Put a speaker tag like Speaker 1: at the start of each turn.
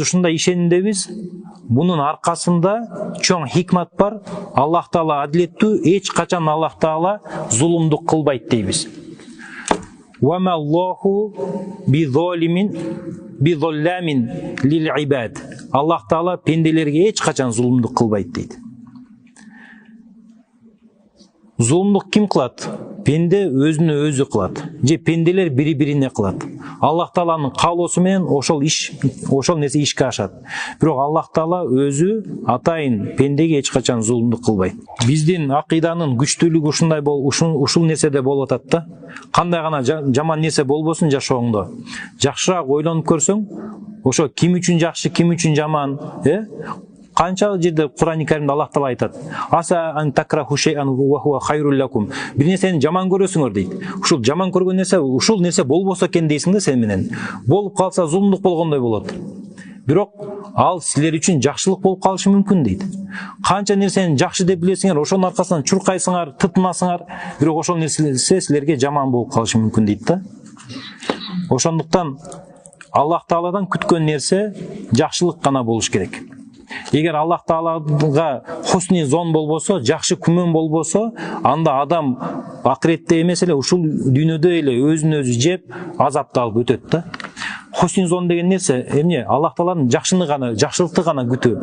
Speaker 1: Ушундай ишенимдебиз. Bunun arkasında çoğun hikmet var. Allah Taala adilеттүү, eç kaçan Allah Taala zulümdük kılbayt deybiz. Ve ma Allahu bi zollamin lil ibad. Allah Taala pendelerge eç kaçan zulümdük kılbayt deydi. Zulümdük kim kılat? Pende özünü özü kılat. Je pendeler biri-birine kılat. Allah Taala'nın kaloosu менен ошол нерсе ишке ашат. Бирок Allah Taala өзү атайын пендеге эч качан зулумдук кылбайт. Биздин акыйданын күчтүүлүгү ушул нерседе болуп атат да. Кандай гана жаман нерсе болбосун жашооңдо. Жакшыраак ойлонуп көрсөң, ошо ким үчүн жакшы, ким үчүн жаман, Канча жерде Кур'ан-ы Каримде Аллах Таала айтат. Аса ан такраху шей'ан ва хува хайрул лакум. Бир нерсени жаман көрөсүңөр дейт. Ушул жаман көргөн нерсе, ушул нерсе болбосо экен дейсиң да сен менен. Болуп калса зулумдук болгондой болот. Бирок ал силер үчүн жакшылык болуп калышы мүмкүн дейт. Канча нерсени жакшы деп билесиңер, ошонун аркасынан чуркайсыңар, тытынасыңар, бирок ошол нерсе силерге жаман болуп калышы мүмкүн дейт да. Ошондуктан Аллах Тааладан күткөн нерсе жакшылык гана болуш керек. Егер Аллах Таалага хусни зон болбосо, жакшы күмөн болбосо, анда адам акыретте эмес эле ушул дүйнөдө эле өзүн өзү жеп, азапты алып өтөт да. Хусни зон деген нерсе эмне? Аллах Тааланын жакшылыкты гана күтүү.